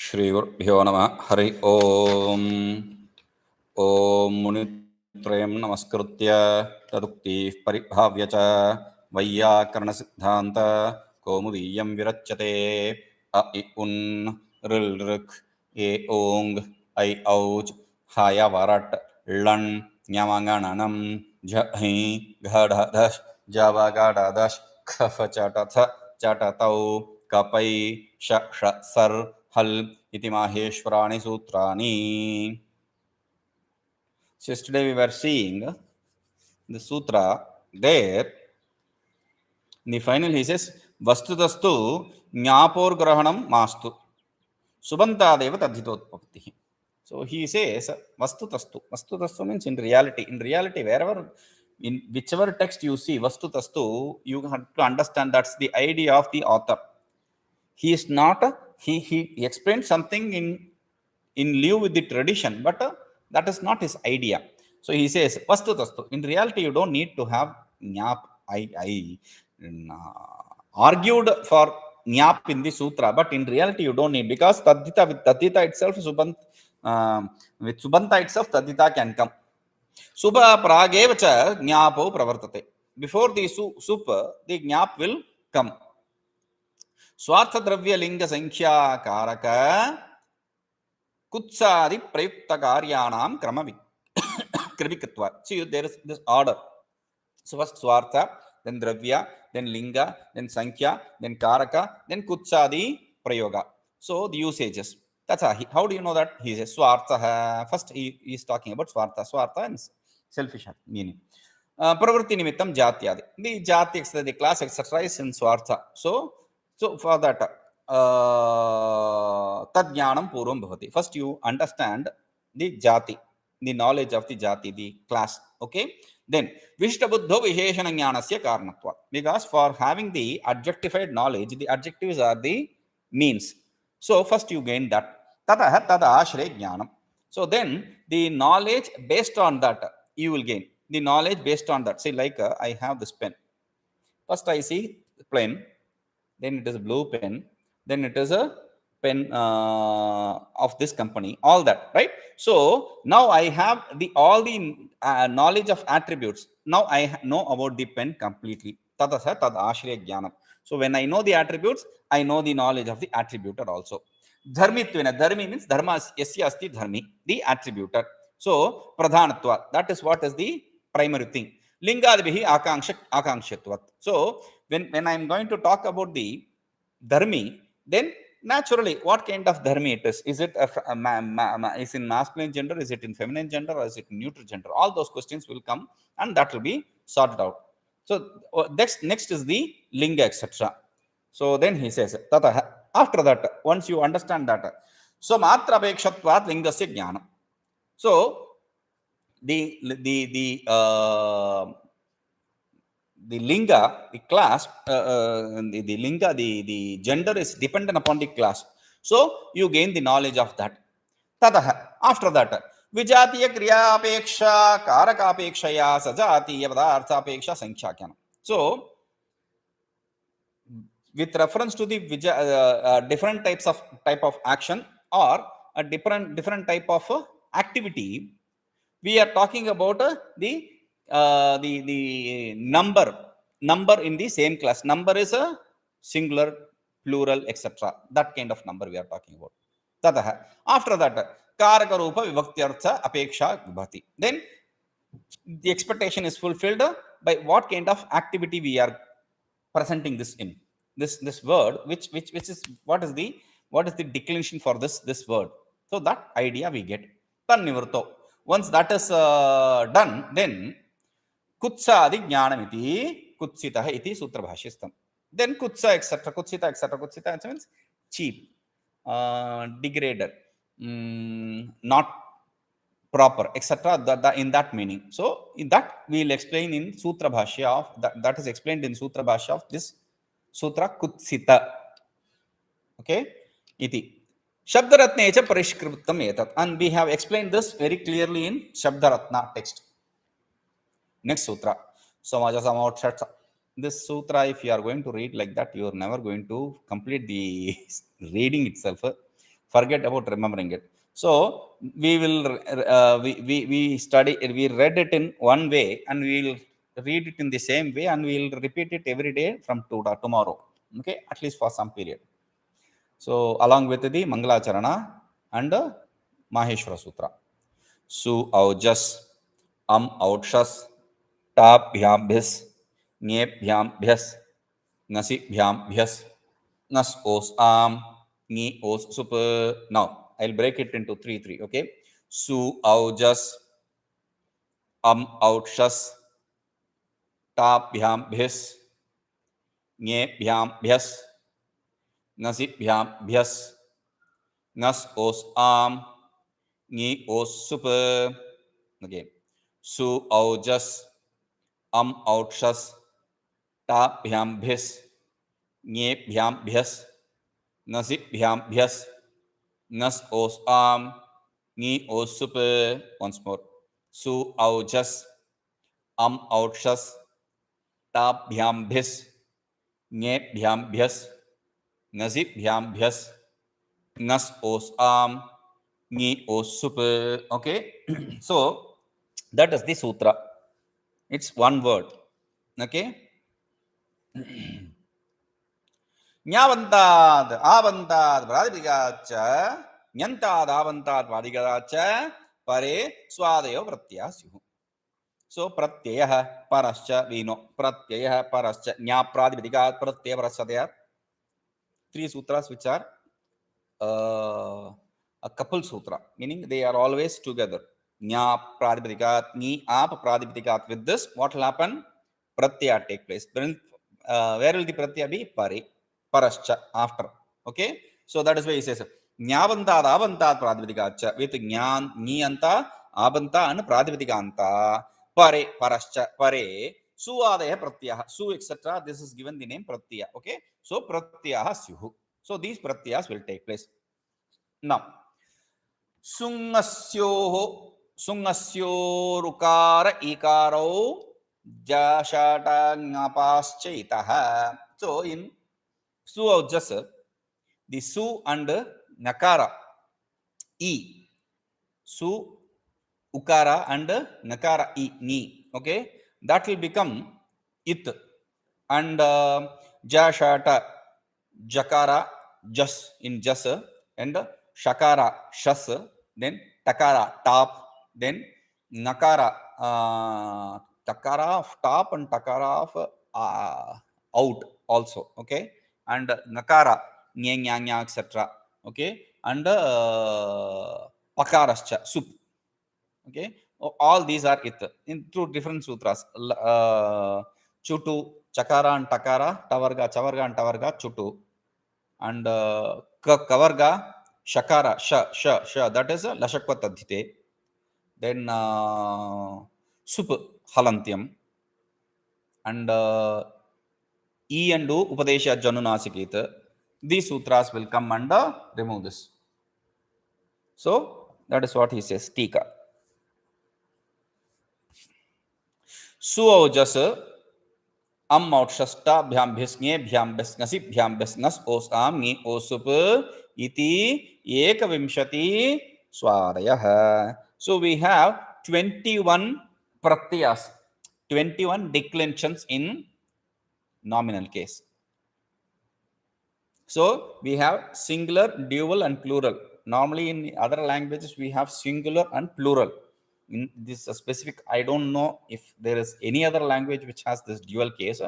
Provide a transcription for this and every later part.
श्रीगुरुभ्यो नमः। हरि ओम। ओम मुनित्रयं नमस्कृत्य तदुक्तिः परिभाव्य च वैयाकरणसिद्धान्त कौमुदीयं विरच्यते। अ इ उन् ऋल् ऋक् ए ओङ् ऐ औच् हाय वरट् लण् ञमङणनं झ हि घढधश् जवगडधश् खफ चटथ चटतौ कपै श ष सर् हल् इति माहेश्वराणि सूत्राणि. So yesterday we were seeing the sutra. There in the final he says vastutastu jnapor grahanam mastu subantadeva tadhitotpatti. So he says vastutastu means in reality wherever in whichever text you see vastutastu, you have to understand that's the idea of the author. He is not he explained something in lieu with the tradition, but that is not his idea. So he says vastutastu, in reality you don't need to have nyap. I argued for nyap in the sutra, but in reality you don't need, because tadhita, with tadhita itself with subanta itself tadhita can come. Supa prageva cha jnapo pravartate. Before the sup, the jnap will come. स्वार्थ द्रव्य लिंग संख्या कारक कुत्सादि प्रयुक्त कार्याणां क्रमिकत्वा. See, there is this order. So first swartha, then dravya, then linga, then sankhya, then karaka, then kutsadi prayoga. So the usages. That's how do you know that? He says swartha. First he is talking about swartha and selfish meaning. Pravritti nimittam jatyadi. The jati, the class etc. is in swartha. So for that, tad jnanam purvam bhavati. First you understand the jati, the knowledge of the jati, the class. Okay. Then vishtabuddho visheshana jnanasya karanatva. Because for having the adjectified knowledge, the adjectives are the means. So first you gain that. Tataha tada ashre jnanam. So then the knowledge based on that you will gain. The knowledge based on that. Say like I have this pen. First I see pen. Then it is a blue pen, then it is a pen of this company, all that, right? So now I have all the knowledge of attributes. Now I know about the pen completely. Tadasa tad ashriya jnanam. So when I know the attributes, I know the knowledge of the attributor also. Dharmitvena, dharmi means dharma yasya asti dharmi, the attributor. So pradhanatva, that is what is the primary thing. Lingadvihi akankshatvat. So when I am going to talk about the dharmi, then naturally what kind of dharmi it is? Is it is in masculine gender? Is it in feminine gender? Or is it in neutral gender? All those questions will come and that will be sorted out. So next is the linga, etc. So then he says, tataha. After that, once you understand that, so matra apekshatvat lingasya jnanam. So the linga, the class, the linga, the gender is dependent upon the class. So you gain the knowledge of that. Tataha. After that, vijatiya kriya apeksha karaka apekshaya sajatiya padartha apeksha sankhyakyam. So with reference to the different type of action or a different type of activity, we are talking about the number in the same class. Number is a singular, plural, etc. That kind of number we are talking about. Tataha. After that, karaka rupa vibhaktyartha apeksha vibhati. Then the expectation is fulfilled by what kind of activity we are presenting this in. This word, which is what is the declination for this word. So that idea we get. Tannivrto. Once that is done, then kutsadi jnanamiti kutsitaha iti sutra bhashyastam. Then kutsa etc. Kutsita means cheap, degraded, not proper, etc. In that meaning. So in that we will explain in sutra bhashya of that is explained in sutra bhashya of this sutra kutsita. Okay, iti. Shabdaratne cha parishkritam etat. And we have explained this very clearly in Shabdaratna text. Next sutra, Samaja Samotshata. this sutra, if you are going to read like that, you are never going to complete the reading itself. Forget about remembering it. So we will we study, we read it in one way, and we will read it in the same way, and we will repeat it every day from tomorrow, okay, at least for some period. So along with the Mangalacharana and Maheshwara Sutra. Su aujas autshas tabhyam bhis nyebhyam bhyas nasibhyam bhyas nas os ni os sup. Now I'll break it into three, okay. Su aujas autshas tabhyam bhis nyebhyam bhyas nasibhyam bhyas nas os ni os sup. Again. Su aujas autshas tabhyam bhis nyebhyam bhyas nasibhyam bhyas nas os ni os sup. Once more. Su aujas autshas tabhyam bhis nyebhyam bhyas nasibhyam bhyas nas os ni os sup. Okay. So that is the sutra. It's one word. Okay. न्यावंताद आवंताद प्रातिपदिकाच्च न्यंताद आवंताद प्रातिपदिकाच्च परे स्वादयो प्रत्ययः स्युः. So pratyayः परश्च veno pratyayः परश्च न्या प्रातिपदिकात् प्रत्यय परश्च. Three sutras which are a couple sutra, meaning they are always together. Nya pradipadika, ni ap pradipadika. With this, what will happen? Pratyaya take place. Where will the pratyaya be? Pare, parascha, after. Okay, so that is why he says nyavantad avantad pradipadika with nyan niyanta abanta and pradipadika anta pare parascha pare suadaya pratyaya su etc. This is given the name pratyaya. Okay, so pratyaya syuhu. So these pratyayas will take place. Now, sungasyorukara ikaro jashटङपाश्चैतः. So in su aujas, the su and nakara e, su ukara and nakara e, ni, okay, that will become it. And jashata, jakara, jas in jas, and shakara shas, then takara top, then nakara takara of top and takara of out also, okay, and nakara nya nya nya etc. Okay, and pakarascha soup. Okay, all these are it in two different sutras. Chutu chakara and takara, tavarga chavarga and tavarga chutu, and kavarga shakara sha, that is lashakva tadhite. Then sup halantyam, and e and u upadesha janunasikita. These sutras will come and remove this. So that is what he says. Tika. Su aujas autshastabhyam bhisnyebhyam besnasibhyam besnas os ni osup iti ekavimshati swadayah. So we have 21 pratyas, 21 declensions in nominal case. So we have singular, dual and plural. Normally in other languages we have singular and plural. In this specific, I don't know if there is any other language which has this dual case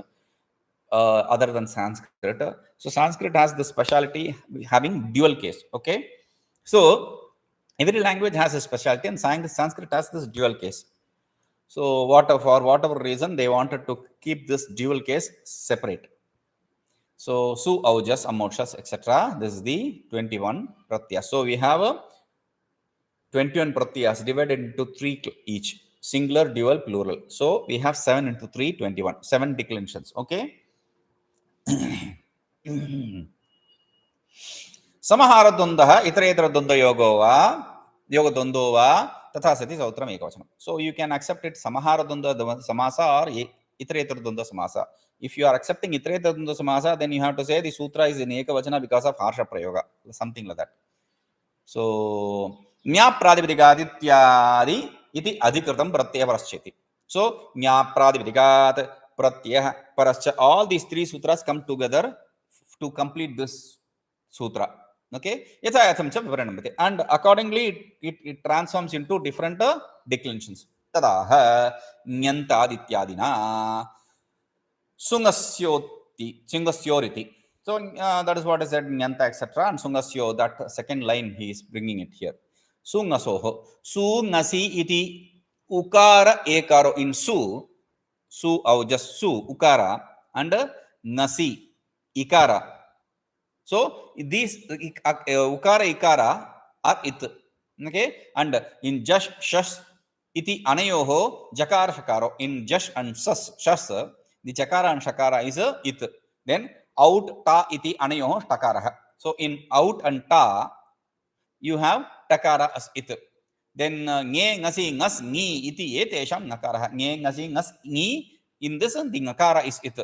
other than Sanskrit. So Sanskrit has the specialty having dual case. Okay, so every language has a specialty, and Sanskrit has this dual case. So for whatever reason they wanted to keep this dual case separate. So su aujas amotshas etc. This is the 21 pratyas. So we have 21 pratyas divided into 3 each, singular, dual, plural. So we have 7 into 3, 21, 7 declensions. Okay. Samahara dundha itaretara dunda yoga yoga dundo va tatha sati sautram ekavachanam. So you can accept it samahara dunda samasa or itaretara dunda samasa. If you are accepting Itreta Dvandva Samasa, then you have to say the sutra is in Ekavachana because of Harsha Prayoga, something like that. So, Nya Pradipadikadityadi iti Adhikritam Pratyaya Parascheti. So, Nya Pradipadikad Pratyaya Parascha. All these three sutras come together to complete this sutra. Okay? And accordingly, it transforms into different declensions. Tadaha Nyantadityadina Sungasyoriti. So that is what I said, Nyanta, etc. And Sungasyo, that second line he is bringing it here. Sungasoho. Sungasi iti ukara ekaro in su or just su, ukara, and nasi, ikara. So these ukara, ikara are it. Okay, and in jash, shash, iti anayoho, jakara, shakaro. In jash and shas, the jakara and shakara is it. Then out ta iti anayoho takara. So in out and ta, you have takara as it. Then nge ngasi ngas ni iti etesham nakara. Nge ngasi ngas ni, in this the nakara is it.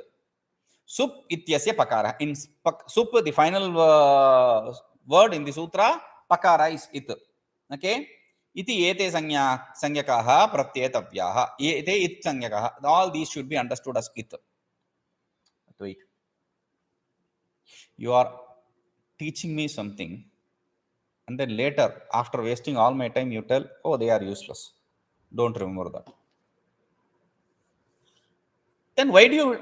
Sup ityasya pakara. In sup, the final word in the sutra, pakara is it. Okay? Iti ete sanyakaha pratyetavyaha. Ete it sanyakaha. All these should be understood as it. Wait. You are teaching me something, and then later, after wasting all my time, you tell, oh, they are useless. Don't remember that. Then why do you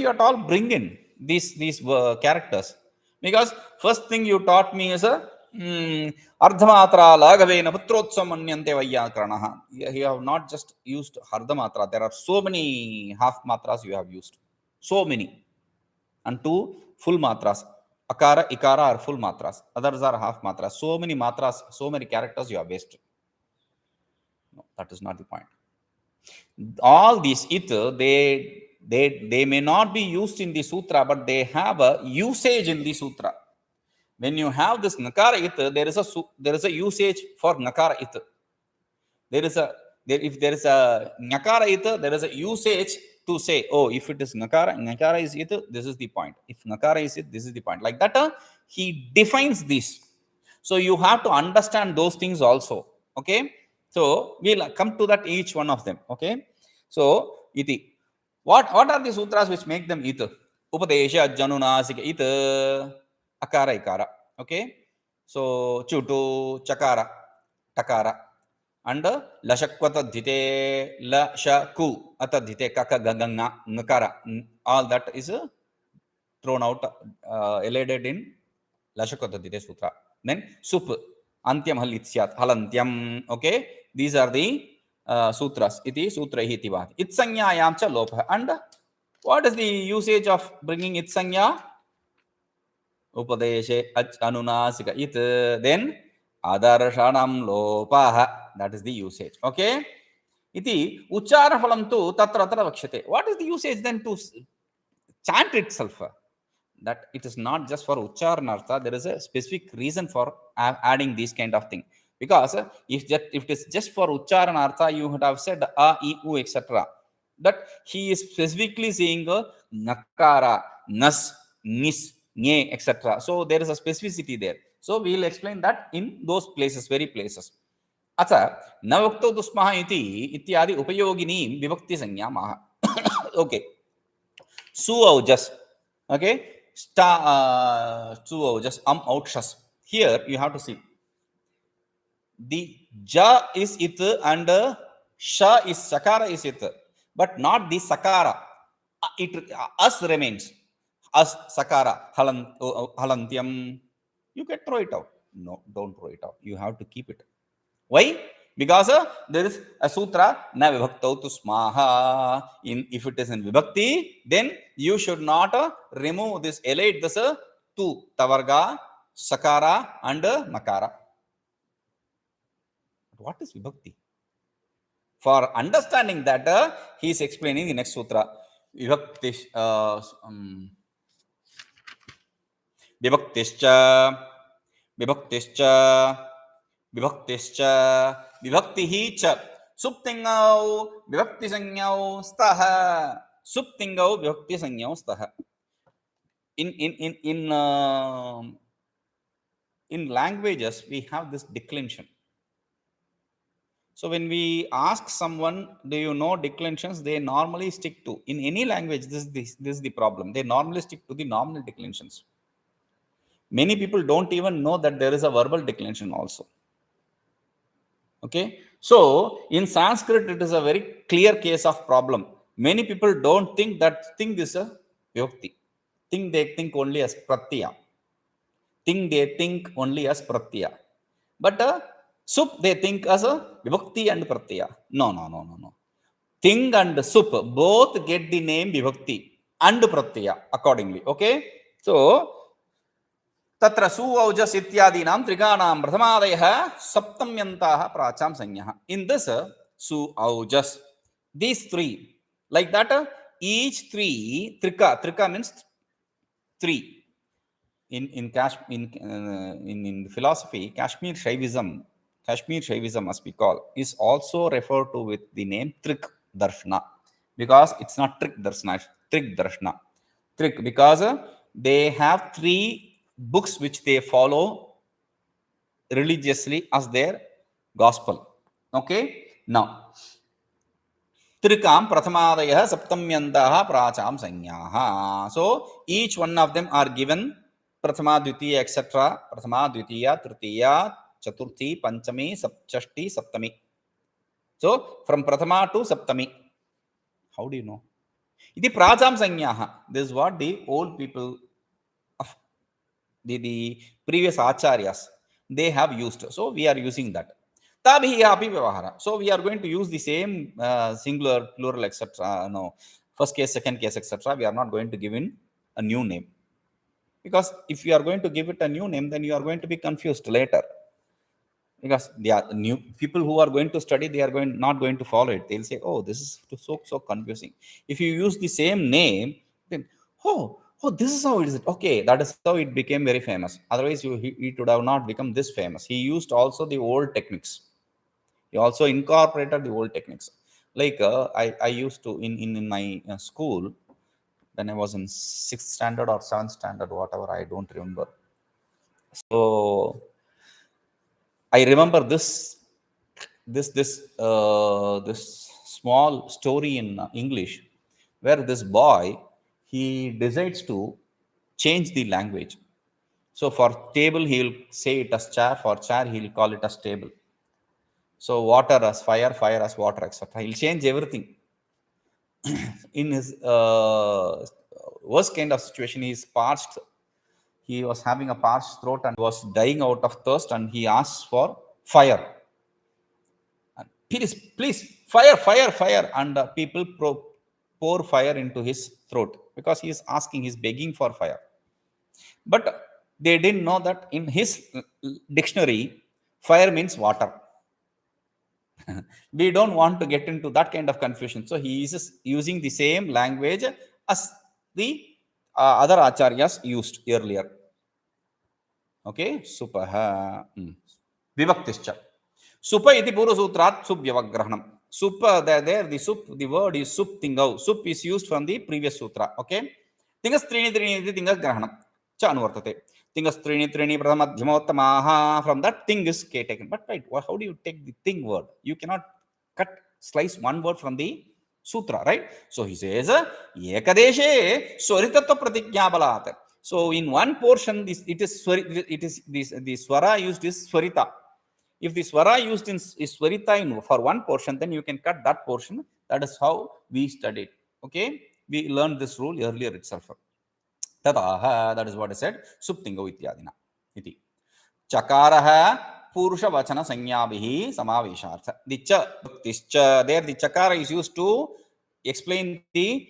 at all bring in these characters? Because first thing you taught me is Ardhamatra Lagavena Putrotsam Vayyakaranaha. You have not just used Ardhamatra. There are so many half matras you have used. So many. And two full matras. Akara, Ikara are full matras. Others are half matras. So many matras, so many characters you have wasted. No, that is not the point. All these it, they may not be used in the sutra, but they have a usage in the sutra. When you have this nakara it, there is a usage for nakara it. If there is a nakara it, there is a usage to say, oh, if it is nakara is it, this is the point. If nakara is it, this is the point. Like that, he defines this. So you have to understand those things also. Okay. So we'll come to that each one of them. Okay. So iti. What are the sutras which make them it? Upadesha janunasika it akara ikara. Okay. So chutu chakara takara. And lashakwata dhite lashaku atadhite kaka gaganga nakara. All that is thrown out, elided in lashakwata dhite sutra. Then sup antyam halityat halantyam. Okay, these are the sutras. Iti sutra iti vati. Itsanyayam cha lopha. And what is the usage of bringing itsanya? Upadeshe anunasika it. Then adarshanam lopaha. That is the usage. Okay. Iti uchara phalam tu tatra tatra vakshate. What is the usage then to chant itself? That it is not just for ucharanartha. There is a specific reason for adding these kind of thing. Because if it is just for ucharanartha, you would have said a, e, u, etc. That he is specifically saying nakara, nas, nis, nye, etc. So there is a specificity there. So we will explain that in those places, very places. Acha navakto dusmaha iti ityadi upayogini vibhakti sanyamaha. Okay. Su aujas. Okay. Su aujas outshas. Here you have to see. The ja is it and sha is sakara is it, but not the sakara. It as remains. As sakara halantyam. You can throw it out. No, don't throw it out. You have to keep it. Why? Because there is a sutra na vibhaktau tu smaha. If it is in vibhakti, then you should not remove this, elate this tu tavarga, sakara and makara. What is vibhakti? For understanding that, he is explaining the next sutra. Vibhaktischa vibhaktihi cha suptingau vibhakti sanyau staha. sup tingau vibhakti sanyau stah. In languages we have this declension. So when we ask someone, do you know declensions, they normally stick to, in any language, this is the problem, they normally stick to the nominal declensions. Many people don't even know that there is a verbal declension also. Okay, so in Sanskrit it is a very clear case of problem. Many people don't think that thing is a vibhakti. Thing they think only as pratyaya. Thing they think only as pratyaya. But sup they think as a vibhakti and pratyaya. No, no, no, no, no. Thing and sup both get the name vibhakti and pratyaya accordingly. Okay, so तत्र सु औजस् इत्यादीनां त्रिकाणां प्रथमादयः सप्तम्यन्ताः प्राचां संज्ञः. In this su aujas, these three, like that, each three, trika means three. In philosophy, Kashmir Shaivism as we call, is also referred to with the name Trik Darshana, because it's not Trik Darshana, it's Trik Darshana. Trik, because they have three books which they follow religiously as their gospel. Okay, now Trikam Prathamadayah Saptamyantaha Pracham Sanyaha. So each one of them are given Prathama, Dvitiya, etc. Prathama, Dvitiya, Tritiya, Chaturthi, Panchami, Shashti, Saptami. So from Prathama to Saptami. How do you know? Iti Pracham Sanyaha. This is what the old people of the previous acharyas, they have used. So we are using that. Tabhiya api vyavahara. So we are going to use the same singular, plural, etc. No, first case, second case, etc. We are not going to give in a new name, because if you are going to give it a new name, then you are going to be confused later, because they are new people who are going to study, they are not going to follow it. They'll say, oh, this is so confusing. If you use the same name, then oh, this is how it is. Okay, that is how it became very famous. Otherwise it would have not become this famous. He used also the old techniques. He also incorporated the old techniques. Like I used to in my school, when I was in 6th standard or 7th standard, whatever, I don't remember. So I remember this small story in English, where this boy, he decides to change the language. So for table, he'll say it as chair. For chair, he'll call it as table. So water as fire, fire as water, etc. He'll change everything. In his worst kind of situation, he's parched. He was having a parched throat and was dying out of thirst, and he asks for fire. Please, fire, and people pour fire into his throat, because he is asking, he is begging for fire. But they didn't know that in his dictionary, fire means water. We don't want to get into that kind of confusion, so he is using the same language as the other acharyas used earlier. Okay, supaha vibhaktischa. Supa iti purvasutrat sup vyavagrahanam. Supa, there the sup, the word is sup tingau. Sup is used from the previous sutra. Okay, tingas trini iti tingas grahanam cha anuvartate. Tingas trini pramadhyamotamaha, from that thing is taken. But right, how do you take the thing word? You cannot slice one word from the sutra, right? So he says ekadeshe swaritatva pratigyabalat. So in one portion, it is the swara used is swarita. If the swara used is swarita for one portion, then you can cut that portion. That is how we studied. Okay, we learned this rule earlier itself. Tadaha, that is what I said. Suptingo ityadina iti. Chakaraha purusha vachana sanyabhihi samaveshartha. The cha, there the chakara is used to explain the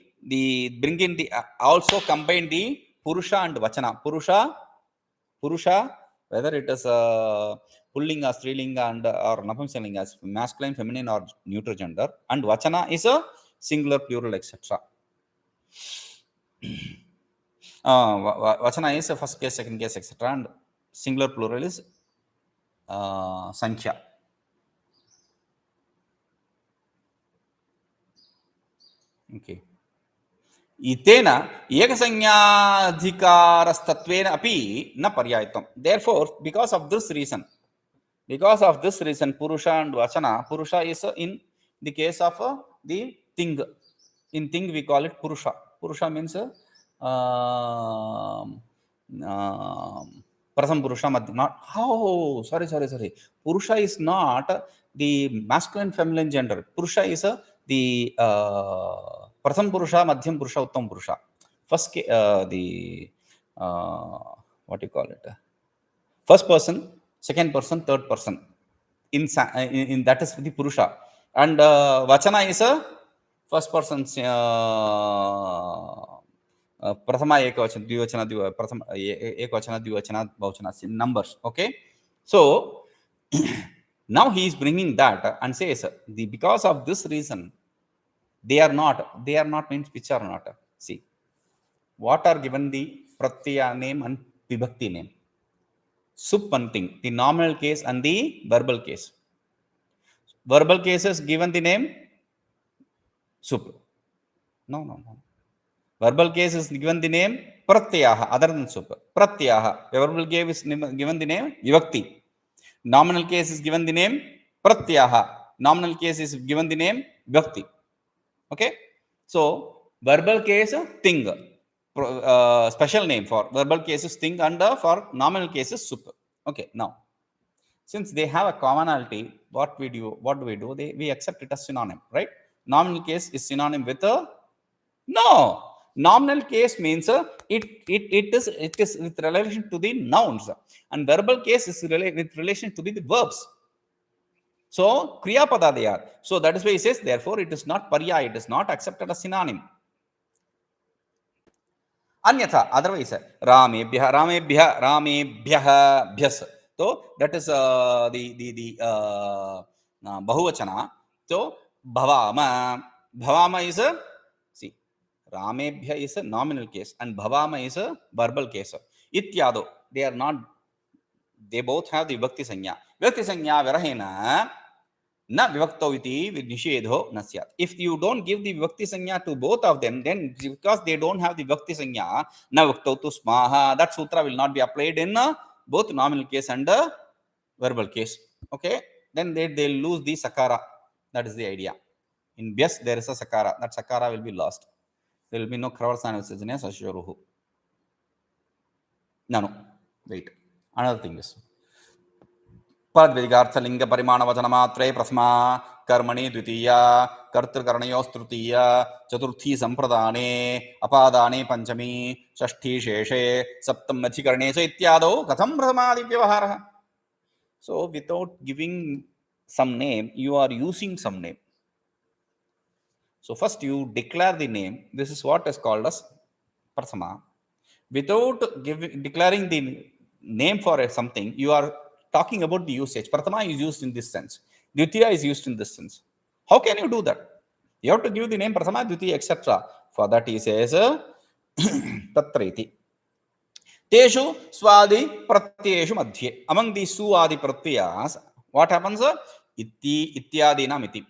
bring in the also combine the purusha and vachana. Purusha, whether it is pullinga, strilinga, and or napumsalinga, as masculine, feminine, or neutral gender, and vachana is a singular, plural, etc. Vachana is a first case, second case, etc. And singular, plural is sankhya. Okay. इतेन एकसंज्ञाधिकारस्तत्वेन अपि न पर्यायत्वं. Therefore, because of this reason, purusha and vachana, purusha is in the case of the thing. In thing we call it purusha. Purusha means pratham purusha, not how, sorry, purusha is not the masculine feminine gender. Purusha is the pratham purusha, madhyam purusha, uttam purusha. First the what you call it, first person, second person, third person, in that is the purusha. And vachana is a first person, prathama ekavachana, dvivachana, prathama ekavachana, dvivachana, bahuvachana, numbers. Okay, so now he is bringing that and says because of this reason they are not means which are not. See, what are given the pratyaya name and vibhakti name? Sup one thing, the nominal case and the verbal case. Verbal cases given the name sup. No. Verbal case is given the name pratyaha, other than sup. Pratyaha. Verbal case is given the name vibhakti. Nominal case is given the name pratyaha. Nominal case is given the name vibhakti. Okay. So verbal case thing. Special name for verbal cases thing, and for nominal cases sup. Okay. Now, since they have a commonality, what do we do? We accept it as synonym, right? Nominal case is synonym with a no. Nominal case means it is with relation to the nouns, and verbal case is with relation to the verbs. So kriya pada they are. So that is why he says, therefore it is not parya, it is not accepted as synonym. Anyatha, otherwise, ramebhyah, bhyas. So that is the bahuvachana. So bhavama is a, see, ramebhyah is a nominal case and bhavama is a verbal case. Ityado, they are not, they both have the vibhakti sanya. Vibhakti sanya virahena na vivakto iti nishedho nasyat. If you don't give the vibhakti sanya to both of them, then because they don't have the vibhakti sanya, na vivakto tu smaha, that sutra will not be applied in both nominal case and verbal case. Okay, then they'll lose the sakara. That is the idea. In bhyas there is a sakara. That sakara will be lost. There will be no kravarasana visajana sasyoruhu. No, wait, another thing is पद्विगार्थलिंग परिमाण वचन मात्रे प्रथमा, कर्मणि द्वितीया, कर्तृकरणयोस्तृतीया, चतुर्थी संप्रदाने, अपादाने पंचमी, षष्ठी शेषे, सप्तम अधिकरणे च इत्यादौ कथं प्रथमादि व्यवहारः? So without giving some name, you are using some name. So first you declare the name. This is what is called as prathama. Without declaring the name for something, you are talking about the usage. Prathama is used in this sense. Dvitiya is used in this sense. How can you do that? You have to give the name Prathama, Dvitiya, etc. For that he says, Tatreti. Teshu swadi pratyeshu madhye. Among these suadi pratyas, what happens? Iti, ityadinam iti.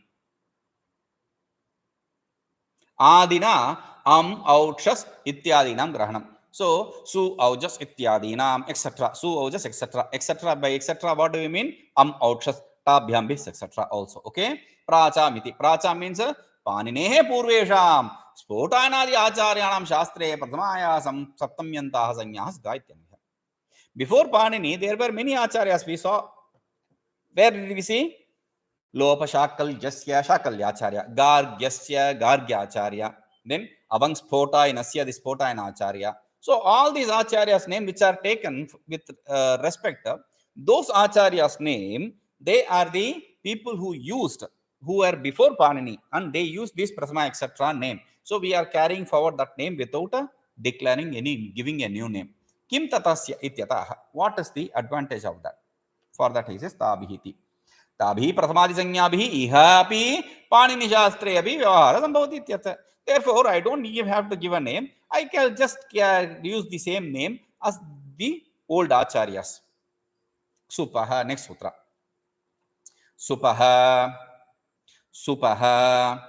Adina autshas ityadinam grahanam. So su aujas ityadinam etc. Su aujas etc. etc. By etc. what do we mean? Autshas tabhyam bis etc. also. Okay. Pracha miti. Pracha means paninehe purvesham spotanadi acharyanam shastre prathamaya saptamyantaha sanyas gaityam. Before Panini there were many acharyas we saw. Where did we see? Lopashakalya Shakalyacharya, Gargyasya Gargyacharya, then among Spota in Asya the Spota and Acharya. So all these acharyas' name which are taken with respect, those acharyas' name, they are the people who were before Panini, and they used this Prathama etc. name. So we are carrying forward that name without giving a new name. Kim tatasya ityataha. What is the advantage of that? For that he says Tabhiti. ताभि प्रथमादि संज्ञाभिः इह अपि पाणिनि शास्त्रे अपि व्यवहारः सम्भवति इत्यर्थः. Therefore I don't have to give a name. I can just use the same name as the old acharyas. Supaha, next sutra. Supaha, supaha,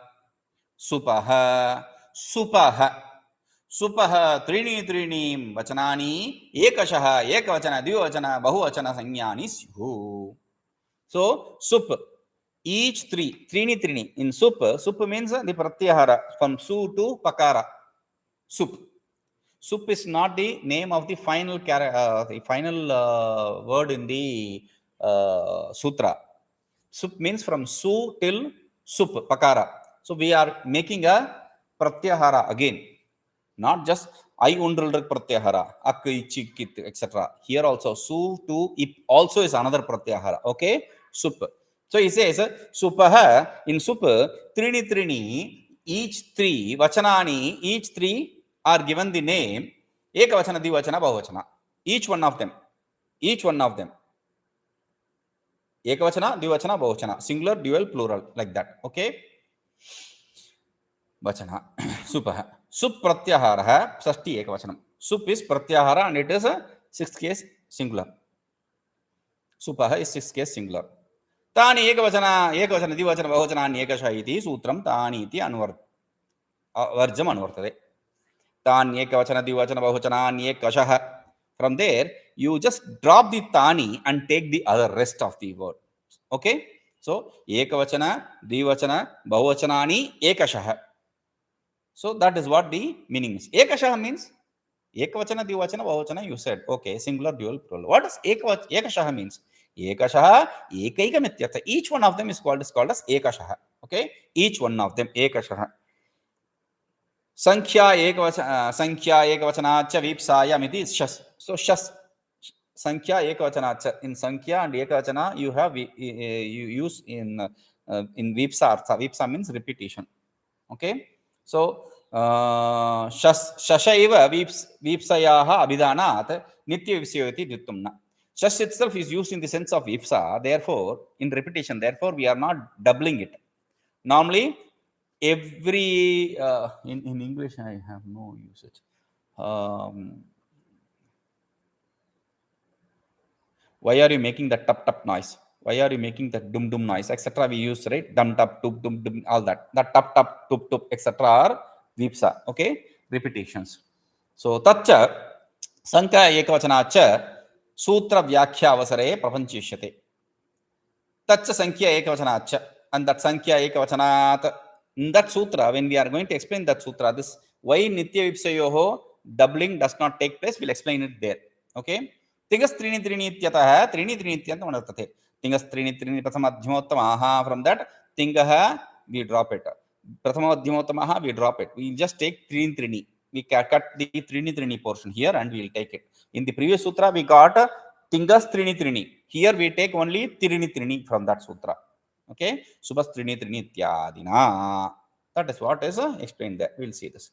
supaha, supaha. सुपः त्रीणि त्रीणि वचनानि एकशः एकवचन द्विवचन बहुवचन संज्ञानि स्युः. So sup, each three trini in sup means the pratyahara from su to pakara. Sup. Sup is not the name of the final word in the sutra. Sup means from su till sup pakara. So we are making a pratyahara again, not just I undril pratyahara ak ichikit etc. Here also su to ip also is another pratyahara. Okay, sup. So he says supah in sup trini trini, each three vachanani, each three are given the name ekavachana dvivachana bahuvachana, each one of them, each one of them ekavachana dvivachana bahuvachana, singular dual plural, like that. Okay, vachana supah. Sup pratyahara Shashthi ekavachanam. Sup is pratyahara and it is a sixth case singular. supah is sixth case singular. तानि एकवचना एकवचन द्विवचन बहुवचनानि एकशः इति सूत्रं तानि इति वर्जम् अनुवर्तते. तानि एकवचन द्विवचन बहुवचनानि एकशः. From there you just drop the tani and take the other rest of the word. Okay, so ekavachana dvivachana bahuvachanani ekashah. So that is what the meaning is. Ekashah means ekavachana dvivachana bahuvachana, you said. Okay, singular dual plural. What does ekashah means? Ekashah ekaikam ityartha. Each one of them is called as ekashah. Okay, each one of them ekashah. संख्या एकवचनाच्च वीप्सायाम् इति शस्. So shas संख्या ekavachanaच्च, in संख्या and ekavachana you have you use in vipsa artha. Vipsa means repetition. Okay, so shashaiv vipsayaha abhidhanat nitya vipsayo iti dyuttamna. Shash itself is used in the sense of vipsa, therefore in repetition, therefore we are not doubling it. Normally every in English I have no usage. Why are you making that tap tap noise? Why are you making that dum dum noise, etc.? We use, right? Dum tap tup dum dum, all that. That tap tap tup tup, etc. are vipsa. Okay, repetitions. So tacha sankhya ekavachanacha sutra vyakhya avasare prapanchishyate. Tacha sankhya ekavachanacha, and that sankhya ekavachanat, in that sutra, when we are going to explain that sutra, this why nitya vipsayoho doubling does not take place, we'll explain it there. Okay, तिंगस् त्रीणि त्रीणि इत्यतः त्रीणि त्रीणि इत्यन्तं वर्तते. तिंगस् त्रीणि त्रीणि प्रथमध्यमोत्तमः. From that तिंगः we drop it, प्रथमध्यमोत्तमः we drop it, we just take त्रीणि त्रीणि, we cut the त्रीणि त्रीणि portion here and we will take it. In the previous sutra we got तिंगस् त्रीणि त्रीणि, here we take only त्रीणि त्रीणि from that sutra. Okay, subhas त्रीणि त्रीणि इत्यादिना. That is what is explained there. We will see this.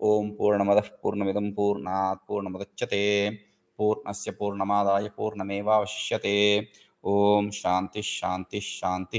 Om Purnamadah Purnamidam Purnat Purnamadachyate पूर्णस्य पूर्णमादाय पूर्णमेवावशिष्यते. ओम शांति शांति शांति.